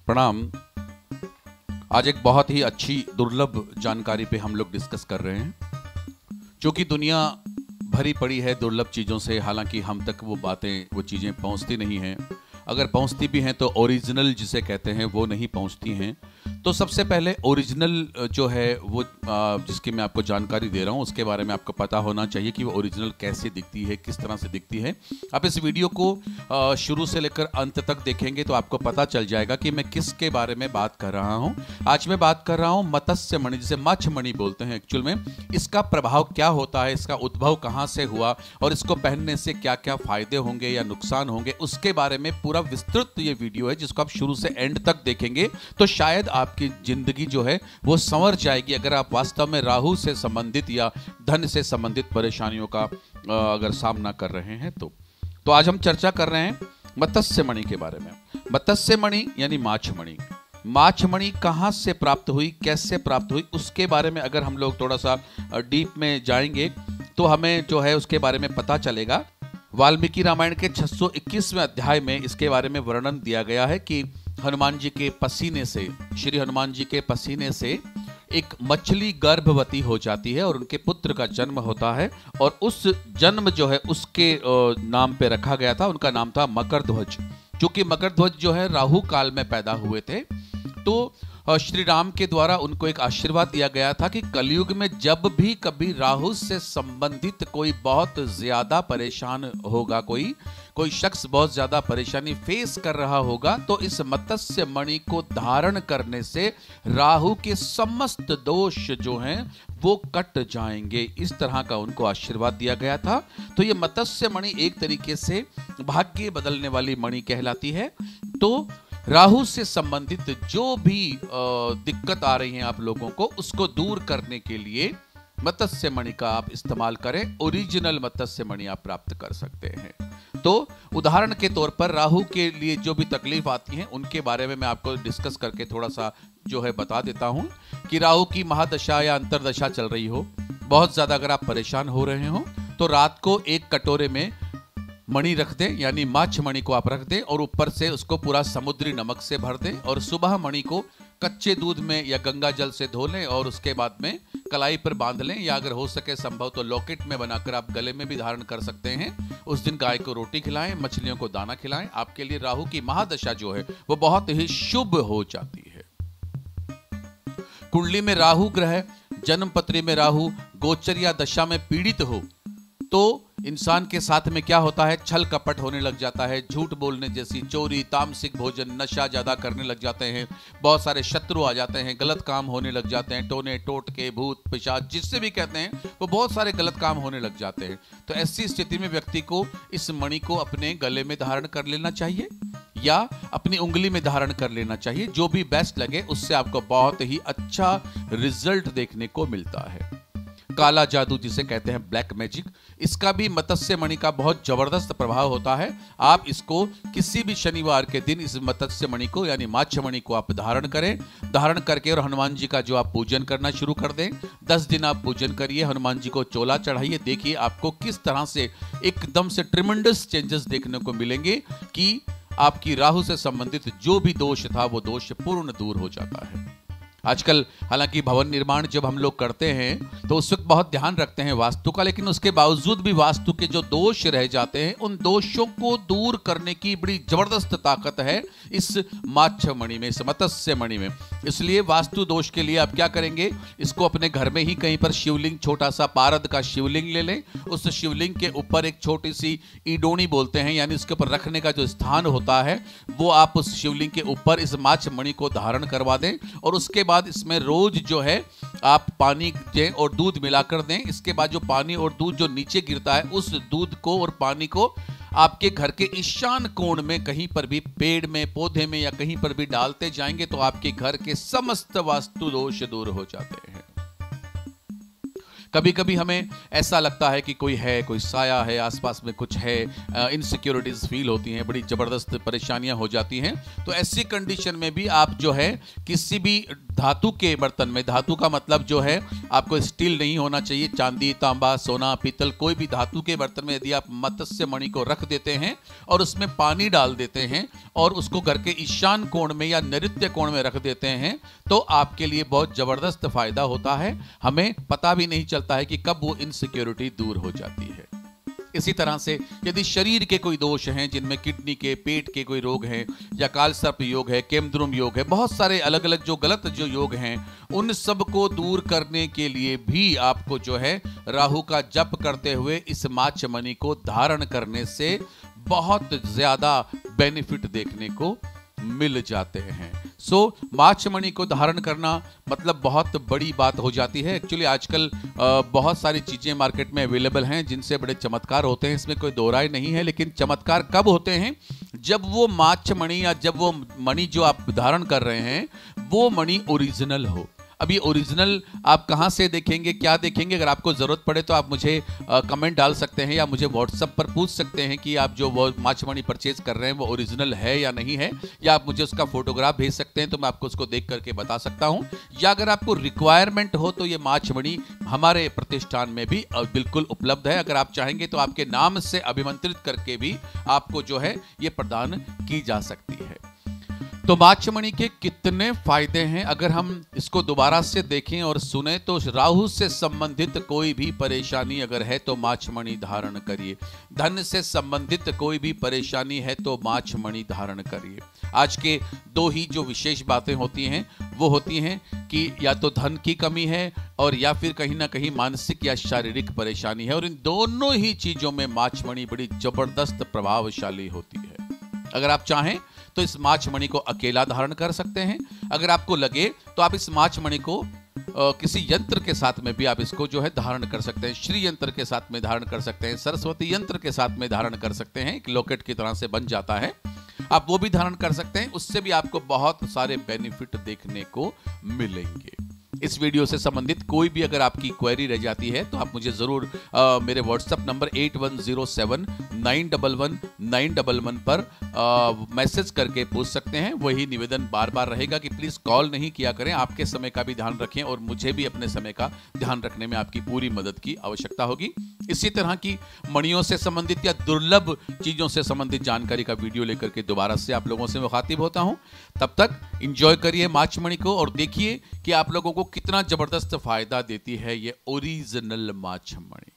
प्रणाम। आज एक बहुत ही अच्छी दुर्लभ जानकारी पे हम लोग डिस्कस कर रहे हैं, क्योंकि दुनिया भरी पड़ी है दुर्लभ चीज़ों से। हालांकि हम तक वो बातें, वो चीज़ें पहुंचती नहीं हैं। अगर पहुंचती भी हैं तो ओरिजिनल जिसे कहते हैं वो नहीं पहुंचती हैं। तो सबसे पहले ओरिजिनल जो है वो जिसकी मैं आपको जानकारी दे रहा हूं, उसके बारे में आपको पता होना चाहिए कि वो ओरिजिनल कैसे दिखती है, किस तरह से दिखती है। आप इस वीडियो को शुरू से लेकर अंत तक देखेंगे तो आपको पता चल जाएगा कि मैं किसके बारे में बात कर रहा हूं। आज मैं बात कर रहा हूं मत्स्य मणि, जिसे मच्छ मणि बोलते हैं एक्चुअल में। इसका प्रभाव क्या होता है, इसका उद्भव कहाँ से हुआ और इसको पहनने से क्या क्या फायदे होंगे या नुकसान होंगे, उसके बारे में पूरा विस्तृत ये वीडियो है, जिसको आप शुरू से एंड तक देखेंगे तो शायद आपकी जिंदगी जो है वो संवर जाएगी। अगर आप वास्तव में राहु से संबंधित या धन से संबंधित परेशानियों का अगर सामना कर रहे हैं तो आज हम चर्चा कर रहे हैं मत्स्य मणि के बारे में। मत्स्य मणि यानी माछ मणि। माछ मणि कहाँ से प्राप्त हुई, कैसे प्राप्त हुई, उसके बारे में अगर हम लोग थोड़ा सा डीप में जाएंगे तो हमें जो है उसके बारे में पता चलेगा। वाल्मीकि रामायण के 621वें अध्याय में इसके बारे में वर्णन दिया गया है कि हनुमान जी के पसीने से, श्री हनुमान जी के पसीने से एक मछली गर्भवती हो जाती है और उनके पुत्र का जन्म होता है। और उस जन्म जो है उसके नाम पे रखा गया था, उनका नाम था मकरध्वज। क्योंकि मकरध्वज जो है राहु काल में पैदा हुए थे, तो श्री राम के द्वारा उनको एक आशीर्वाद दिया गया था कि कलयुग में जब भी कभी राहु से संबंधित कोई बहुत ज्यादा परेशान होगा, कोई शख्स बहुत ज्यादा परेशानी फेस कर रहा होगा, तो इस मत्स्य मणि को धारण करने से राहु के समस्त दोष जो हैं वो कट जाएंगे। इस तरह का उनको आशीर्वाद दिया गया था। तो ये मत्स्य मणि एक तरीके से भाग्य बदलने वाली मणि कहलाती है। तो राहु से संबंधित जो भी दिक्कत आ रही है आप लोगों को, उसको दूर करने के लिए मत्स्य मणि का आप इस्तेमाल करें। ओरिजिनल मत्स्य मणि आप प्राप्त कर सकते हैं। तो उदाहरण के तौर पर राहु के लिए जो भी तकलीफ आती है उनके बारे में मैं आपको डिस्कस करके थोड़ा सा जो है बता देता हूं कि राहु की महादशा या अंतरदशा चल रही हो, बहुत ज्यादा अगर आप परेशान हो रहे हो, तो रात को एक कटोरे में मणि रख दें, यानी माछ मणि को आप रख दें और ऊपर से उसको पूरा समुद्री नमक से भर दें और सुबह मणि को कच्चे दूध में या गंगा जल से धो लें और उसके बाद में कलाई पर बांध लें, या अगर हो सके संभव तो लॉकेट में बनाकर आप गले में भी धारण कर सकते हैं। उस दिन गाय को रोटी खिलाएं, मछलियों को दाना खिलाएं। आपके लिए राहु की महादशा जो है वो बहुत ही शुभ हो जाती है। कुंडली में राहु ग्रह, जन्मपत्री में राहु गोचर या दशा में पीड़ित हो तो इंसान के साथ में क्या होता है, छल कपट होने लग जाता है, झूठ बोलने जैसी, चोरी, तामसिक भोजन, नशा ज्यादा करने लग जाते हैं, बहुत सारे शत्रु आ जाते हैं, गलत काम होने लग जाते हैं, टोने टोटके, भूत पिशाच जिससे भी कहते हैं, वो बहुत सारे गलत काम होने लग जाते हैं। तो ऐसी स्थिति में व्यक्ति को इस मणि को अपने गले में धारण कर लेना चाहिए या अपनी उंगली में धारण कर लेना चाहिए, जो भी बेस्ट लगे। उससे आपको बहुत ही अच्छा रिजल्ट देखने को मिलता है। काला जादू जिसे कहते हैं ब्लैक मैजिक, इसका भी मत्स्य मणि का बहुत जबरदस्त प्रभाव होता है। आप इसको किसी भी शनिवार के दिन इस मत्स्य मणि को यानी माछ मणि को आप धारण करें। धारण करके और हनुमान जी का जो आप पूजन करना शुरू कर दें, 10 दिन आप पूजन करिए, हनुमान जी को चोला चढ़ाइए। देखिए आपको किस तरह से एकदम से ट्रिमेंडस चेंजेस देखने को मिलेंगे कि आपकी राहु से संबंधित जो भी दोष था वो दोष पूर्ण दूर हो जाता है। आजकल हालांकि भवन निर्माण जब हम लोग करते हैं तो उस वक्त बहुत ध्यान रखते हैं वास्तु का, लेकिन उसके बावजूद भी वास्तु के जो दोष रह जाते हैं उन दोषों को दूर करने की बड़ी जबरदस्त ताकत है इस माछ मणि में, इस मत्स्य मणि में। इसलिए वास्तु दोष के लिए आप क्या करेंगे, इसको अपने घर में ही कहीं पर शिवलिंग, छोटा सा पारद का शिवलिंग ले लें। उस शिवलिंग के ऊपर एक छोटी सी ईडोनी बोलते हैं, यानी उसके ऊपर रखने का जो स्थान होता है वो आप उस शिवलिंग के ऊपर इस माछ मणि को धारण करवा दें और उसके बाद इसमें रोज जो है आप पानी दें और दूध मिलाकर दें। इसके बाद जो पानी और दूध जो नीचे गिरता है उस दूध को और पानी को आपके घर के ईशान कोण में कहीं पर भी, पेड़ में, पौधे में या कहीं पर भी डालते जाएंगे तो आपके घर के समस्त वास्तु दोष दूर हो जाते हैं। कभी कभी हमें ऐसा लगता है कि कोई है, कोई साया है, आसपास में कुछ है, इनसिक्योरिटीज फील होती हैं, बड़ी जबरदस्त परेशानियां हो जाती हैं। तो ऐसी कंडीशन में भी आप जो है किसी भी धातु के बर्तन में, धातु का मतलब जो है आपको स्टील नहीं होना चाहिए, चांदी, तांबा, सोना, पीतल, कोई भी धातु के बर्तन में यदि आप मत्स्य मणि को रख देते हैं और उसमें पानी डाल देते हैं और उसको घर के ईशान कोण में या नैऋत्य कोण में रख देते हैं तो आपके लिए बहुत जबरदस्त फायदा होता है। हमें पता भी नहीं चलता है कि कब वो इनसिक्योरिटी दूर हो जाती है। इसी तरह से यदि शरीर के कोई दोष हैं जिनमें किडनी के, पेट के कोई रोग हैं या कालसर्प योग है, केमद्रुम योग है, बहुत सारे अलग अलग जो गलत जो योग हैं उन सब को दूर करने के लिए भी आपको जो है राहु का जप करते हुए इस माचमणि को धारण करने से बहुत ज्यादा बेनिफिट देखने को मिल जाते हैं। सो माचमणि को धारण करना मतलब बहुत बड़ी बात हो जाती है। एक्चुअली आजकल बहुत सारी चीजें मार्केट में अवेलेबल हैं जिनसे बड़े चमत्कार होते हैं, इसमें कोई दो राय नहीं है। लेकिन चमत्कार कब होते हैं? जब वो माचमणि या जब वो मणि जो आप धारण कर रहे हैं वो मणि ओरिजिनल हो। अब ये ओरिजिनल आप कहाँ से देखेंगे, क्या देखेंगे? अगर आपको ज़रूरत पड़े तो आप मुझे कमेंट डाल सकते हैं या मुझे व्हाट्सएप पर पूछ सकते हैं कि आप जो वो माचमणि परचेज कर रहे हैं वो ओरिजिनल है या नहीं है, या आप मुझे उसका फोटोग्राफ भेज सकते हैं तो मैं आपको उसको देख करके बता सकता हूँ। या अगर आपको रिक्वायरमेंट हो तो ये माचमणि हमारे प्रतिष्ठान में भी बिल्कुल उपलब्ध है। अगर आप चाहेंगे तो आपके नाम से अभिमंत्रित करके भी आपको जो है ये प्रदान की जा सकती है। तो माचमणि के कितने फायदे हैं अगर हम इसको दोबारा से देखें और सुने तो राहु से संबंधित कोई भी परेशानी अगर है तो माचमणि धारण करिए। धन से संबंधित कोई भी परेशानी है तो माचमणि धारण करिए। आज के दो ही जो विशेष बातें होती हैं वो होती हैं कि या तो धन की कमी है और या फिर कहीं ना कहीं मानसिक या शारीरिक परेशानी है, और इन दोनों ही चीजों में माचमणि बड़ी जबरदस्त प्रभावशाली होती है। अगर आप चाहें तो इस माचमणि को अकेला धारण कर सकते हैं। अगर आपको लगे तो आप इस माचमणि को किसी यंत्र के साथ में भी आप इसको जो है धारण कर सकते हैं। श्री यंत्र के साथ में धारण कर सकते हैं, सरस्वती यंत्र के साथ में धारण कर सकते हैं, एक लॉकेट की तरह से बन जाता है, आप वो भी धारण कर सकते हैं। उससे भी आपको बहुत सारे बेनिफिट देखने को मिलेंगे। इस वीडियो से संबंधित कोई भी अगर आपकी क्वेरी रह जाती है तो आप मुझे जरूर मेरे व्हाट्सएप नंबर 8107911911 पर मैसेज करके पूछ सकते हैं। वही निवेदन बार बार रहेगा कि प्लीज कॉल नहीं किया करें, आपके समय का भी ध्यान रखें और मुझे भी अपने समय का ध्यान रखने में आपकी पूरी मदद की आवश्यकता होगी। इसी तरह की मणियों से संबंधित या दुर्लभ चीजों से संबंधित जानकारी का वीडियो लेकर के दोबारा से आप लोगों से मुखातिब होता हूं। तब तक एंजॉय करिए माचमणि को और देखिए कि आप लोगों को कितना जबरदस्त फायदा देती है ये ओरिजिनल माचमणि।